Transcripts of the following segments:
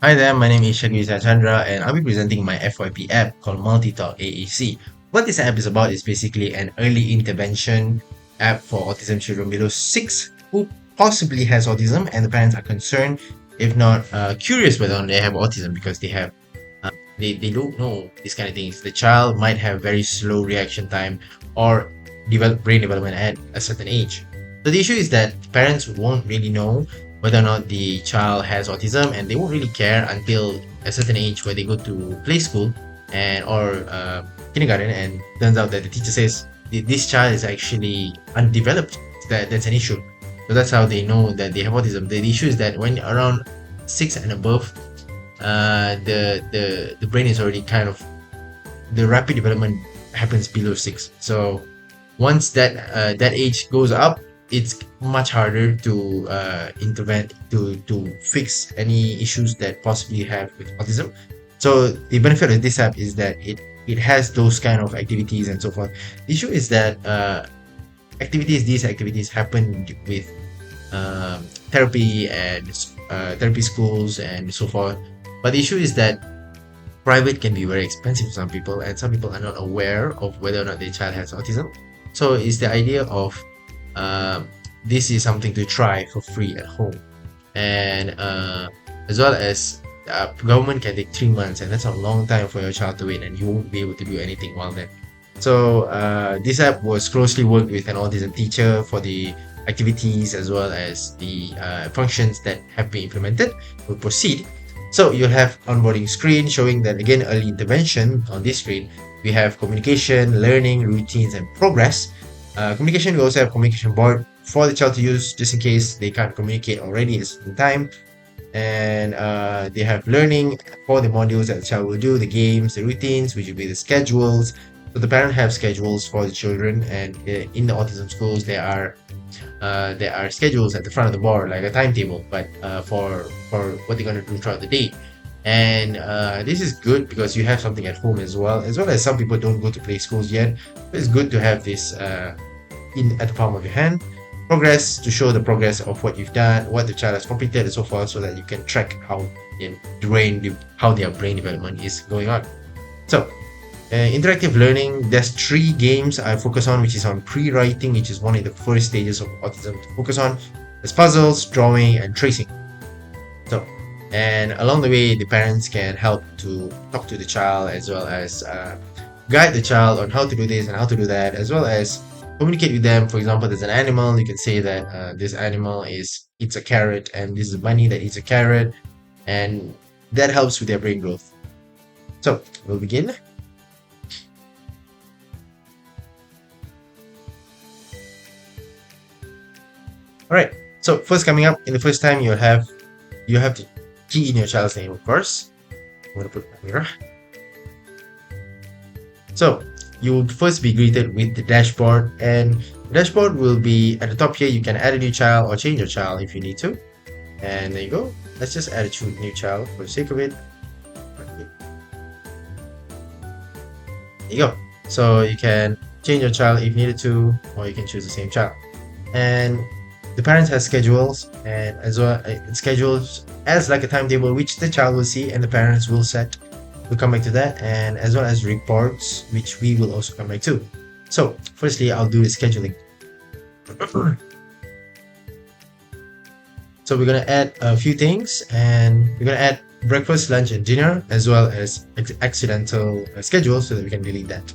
Hi there, my name is Shaqieb Chandra and I'll be presenting my FYP app called Multitalk AAC. What this app is about is basically an early intervention app for autism children below 6 who possibly has autism and the parents are concerned, if not curious whether or not they have autism because they don't know these kind of things. The child might have very slow reaction time or brain development at a certain age. So the issue is that parents won't really know whether or not the child has autism and they won't really care until a certain age where they go to play school and or kindergarten and turns out that the teacher says this child is actually undeveloped. That's an issue. So that's how they know that they have autism. The issue is that when around 6 and above, the brain is already kind of, the rapid development happens below 6. So once that age goes up, it's much harder to intervene to fix any issues that possibly have with autism. So the benefit of this app is that it has those kind of activities and so forth. The issue is that these activities happen with therapy and therapy schools and so forth. But the issue is that private can be very expensive for some people, and some people are not aware of whether or not their child has autism. So it's the idea of this is something to try for free at home, and as well as government can take 3 months, and that's a long time for your child to wait, and you won't be able to do anything while then. So this app was closely worked with an autism teacher for the activities as well as the functions that have been implemented. We'll proceed. So you'll have onboarding screen showing that again early intervention. On this screen we have communication, learning, routines and progress. Communication, we also have communication board for the child to use just in case they can't communicate already at a certain time. And they have learning for the modules that the child will do, the games, the routines, which will be the schedules. So the parent have schedules for the children, and in the autism schools there are schedules at the front of the board, like a timetable, but for what they're going to do throughout the day. And this is good because you have something at home as well as some people don't go to play schools yet. But it's good to have this at the palm of your hand. Progress, to show the progress of what you've done, what the child has completed and so forth, so that you can track how their brain development is going on. So interactive learning, there's 3 games I focus on, which is on pre-writing, which is one of the first stages of autism to focus on. There's puzzles, drawing and tracing. So, and along the way the parents can help to talk to the child as well as guide the child on how to do this and how to do that, as well as communicate with them. For example, there's an animal, you can say that this animal eats a carrot and this is a bunny that eats a carrot, and that helps with their brain growth. So we'll begin. Alright, so first coming up, in the first time you have to key in your child's name, of course. I'm going to put Amira. So you will first be greeted with the dashboard, and the dashboard will be at the top here. You can add a new child or change your child if you need to. And there you go. Let's just add a new child for the sake of it. There you go. So you can change your child if needed to, or you can choose the same child. And the parents have schedules, and as well schedules as like a timetable which the child will see and the parents will set. We'll come back to that, and as well as reports, which we will also come back to. So firstly, I'll do the scheduling. So we're gonna add a few things, and we're gonna add breakfast, lunch and dinner, as well as accidental schedules, so that we can delete that.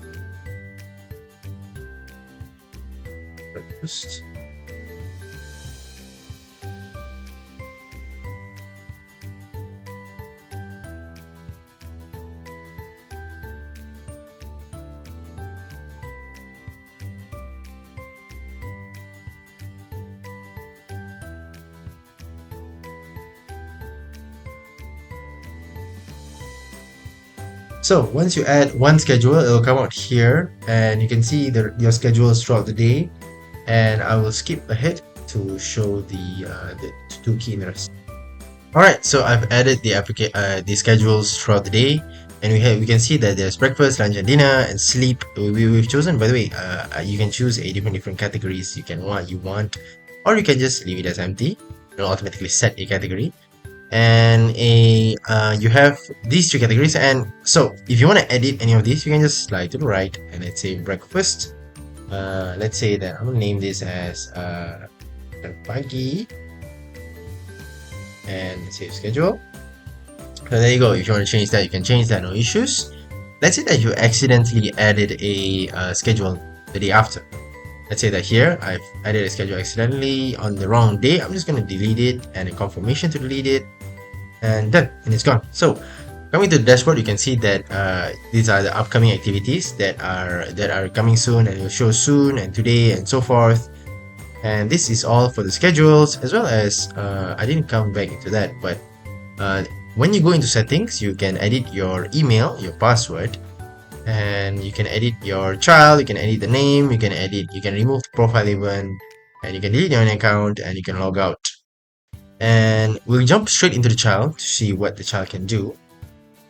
Breakfast. So once you add one schedule, it will come out here, and you can see your schedules throughout the day. And I will skip ahead to show the two key in the rest. All right, so I've added the schedules throughout the day, and we can see that there's breakfast, lunch, and dinner, and sleep. We've chosen, by the way, you can choose a different categories you want, or you can just leave it as empty. It'll automatically set a category. and you have these two categories. And so if you want to edit any of these, you can just slide to the right and let's say breakfast. Let's say that I'm gonna name this as pagi, and let's say schedule. So there you go. If you want to change that, you can change that, no issues. Let's say that you accidentally added a schedule the day after. Let's say that here I've added a schedule accidentally on the wrong day. I'm just going to delete it and a confirmation to delete it, and done, and it's gone. So coming to the dashboard, you can see that these are the upcoming activities that are coming soon and will show soon and today and so forth. And this is all for the schedules, as well as I didn't come back into that, but when you go into settings, you can edit your email, your password, and you can edit your child, you can edit the name, you can remove the profile even, and you can delete your own account, and you can log out. And we'll jump straight into the child to see what the child can do.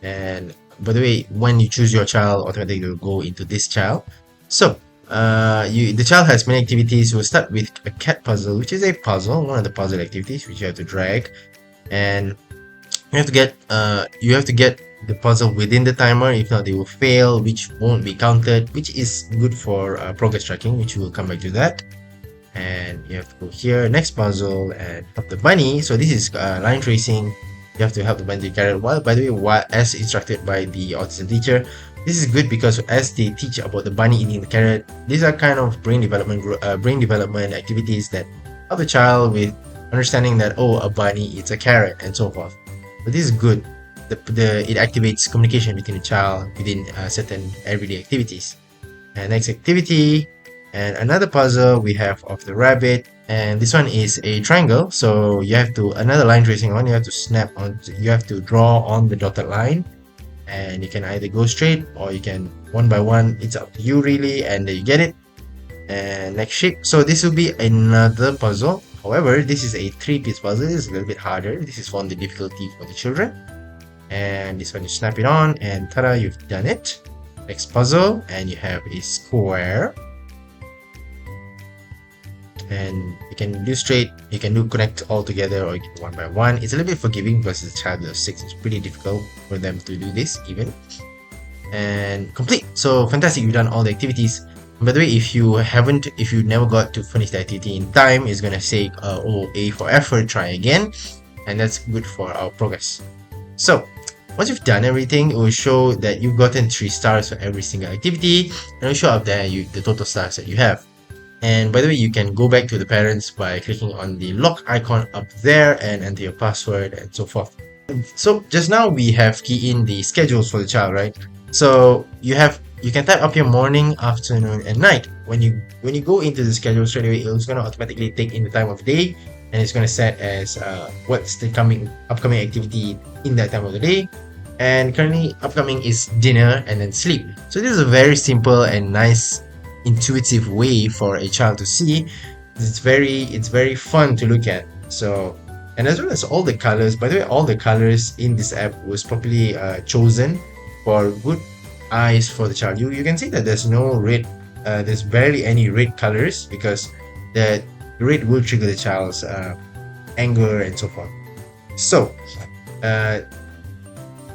And by the way, when you choose your child, automatically will go into this child. So the child has many activities. We'll start with a cat puzzle, which is a puzzle, one of the puzzle activities which you have to drag, and you have to get the puzzle within the timer. If not, they will fail, which won't be counted, which is good for progress tracking, which we will come back to that. And you have to go here, next puzzle, and help the bunny. So this is line tracing. You have to help the bunny to carrot. Well, by the way, as instructed by the autism teacher, this is good because as they teach about the bunny eating the carrot, these are kind of brain development activities that help the child with understanding that, oh, a bunny eats a carrot and so forth. But this is good. It activates communication between the child within certain everyday activities. And next activity, and another puzzle we have of the rabbit, and this one is a triangle. So you have to another line tracing one. You have to draw on the dotted line, and you can either go straight or you can one by one. It's up to you really, and you get it. And next shape. So this will be another puzzle. However, this is a 3-piece puzzle. It's a little bit harder. This is on the difficulty for the children. And this one, you snap it on, and ta-da, you've done it. Next puzzle, and you have a square. And you can do straight, you can do connect all together, or you can one by one. It's a little bit forgiving versus a child of 6. It's pretty difficult for them to do this even. And complete. So fantastic, you've done all the activities. By the way, if you never got to finish the activity in time, it's gonna say A for effort, try again, and that's good for our progress. So once you've done everything, it will show that you've gotten 3 stars for every single activity, and it will show up there the total stars that you have. And by the way, you can go back to the parents by clicking on the lock icon up there and enter your password and so forth. So just now we have key in the schedules for the child, right? So you can type up your morning, afternoon, and night. When you go into the schedule straight away, it's going to automatically take in the time of day, and it's going to set as what's the upcoming activity in that time of the day. And currently upcoming is dinner and then sleep. So this is a very simple and nice intuitive way for a child to see. It's very fun to look at. So, and as well as all the colors, by the way, all the colors in this app was properly chosen for good eyes for the child. You can see that there's no red, there's barely any red colors, because the red will trigger the child's anger and so forth. So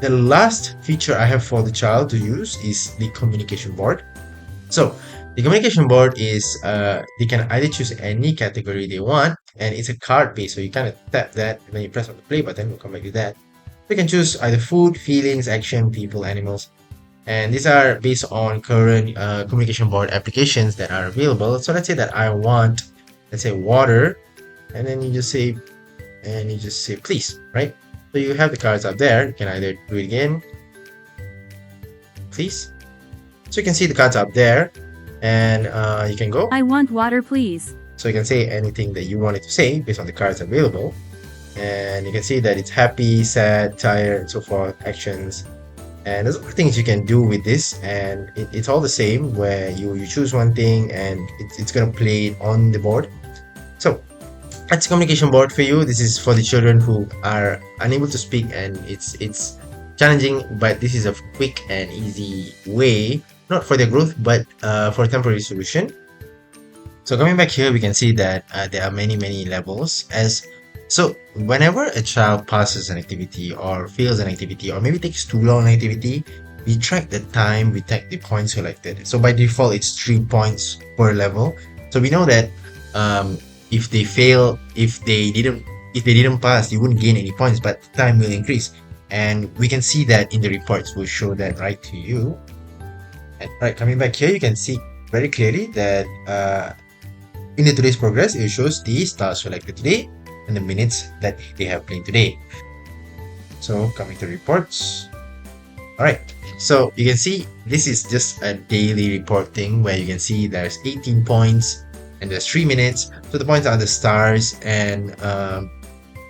the last feature I have for the child to use is the communication board. So the communication board is they can either choose any category they want, and it's a card based, so you kind of tap that and then you press on the play button. We'll come back to that. You can choose either food, feelings, action, people, animals, and these are based on current communication board applications that are available. So let's say that I want, let's say, water, and then you just say please, right? So you have the cards up there. You can either do it again, please. So you can see the cards up there, and you can go, I want water, please. So you can say anything that you wanted to say based on the cards available. And you can see that it's happy, sad, tired, and so forth, actions. And there's other things you can do with this, and it's all the same, where you choose one thing and it's going to play it on the board. So that's a communication board for you. This is for the children who are unable to speak, and it's challenging, but this is a quick and easy way, not for their growth, but for a temporary solution. So coming back here, we can see that there are many levels. As So whenever a child passes an activity or fails an activity or maybe takes too long an activity, we track the time, we track the points collected. So by default, it's 3 points per level. So we know that if they fail, if they didn't pass, you wouldn't gain any points, but time will increase. And we can see that in the reports. We'll show that right to you. And right, coming back here, you can see very clearly that in the today's progress, it shows the stars selected today and the minutes that they have played today. So coming to reports. Alright, so you can see this is just a daily reporting where you can see there's 18 points and there's 3 minutes. So the points are the stars, and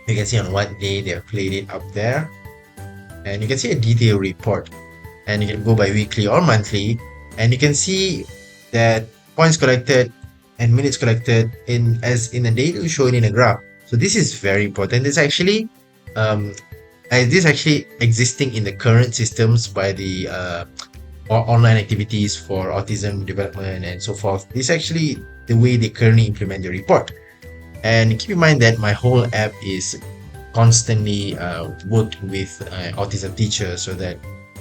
you can see on what day they have played it up there. And you can see a detailed report, and you can go by weekly or monthly, and you can see that points collected and minutes collected in a day. It will show it in a graph. So this is very important. This actually existing in the current systems by the online activities for autism development and so forth. This is actually the way they currently implement the report. And keep in mind that my whole app is constantly worked with autism teachers, so that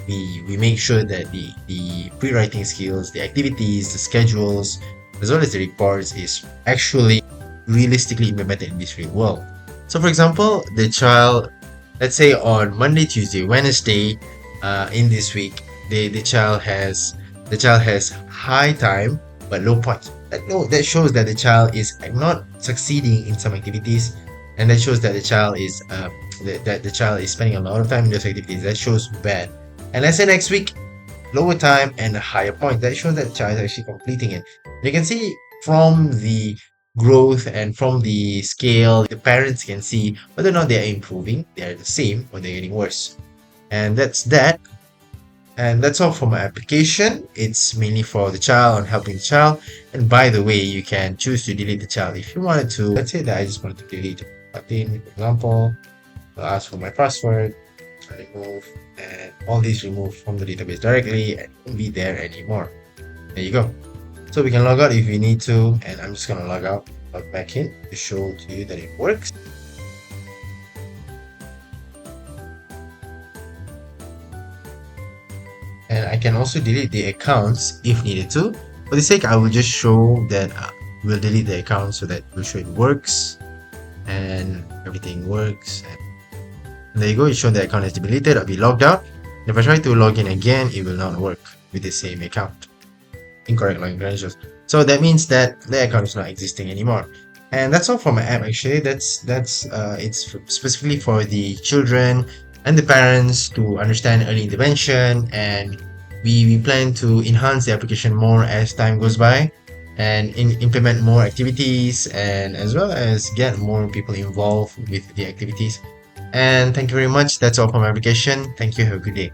we make sure that the pre-writing skills, the activities, the schedules, as well as the reports is actually realistically implemented in this real world. So for example, the child, let's say on Monday, Tuesday, Wednesday, in this week, the child has high time but low points. That shows that the child is not succeeding in some activities, and that shows that the child is the child is spending a lot of time in those activities. That shows bad. And let's say next week, lower time and a higher point. That shows that the child is actually completing it. You can see from the growth and from the scale, the parents can see whether or not they are improving, they are the same, or they're getting worse. And that's that. And that's all for my application. It's mainly for the child and helping the child. And by the way, you can choose to delete the child if you wanted to. Let's say that I just wanted to delete button, for example. I'll ask for my password, remove, and all these removed from the database directly and won't be there anymore. There you go. So we can log out if we need to, and I'm just gonna log out, log back in to show to you that it works. And I can also delete the accounts if needed to. For the sake, I will just show that we'll delete the account so that we'll show it works and everything works. And there you go, it's shown the account has been deleted. I'll be logged out. And if I try to log in again, it will not work with the same account. Incorrect login credentials. So that means that the account is not existing anymore. And that's all for my app actually. It's specifically for the children and the parents to understand early intervention, and we plan to enhance the application more as time goes by and implement more activities, and as well as get more people involved with the activities. And thank you very much. That's all for my application. Thank you. Have a good day.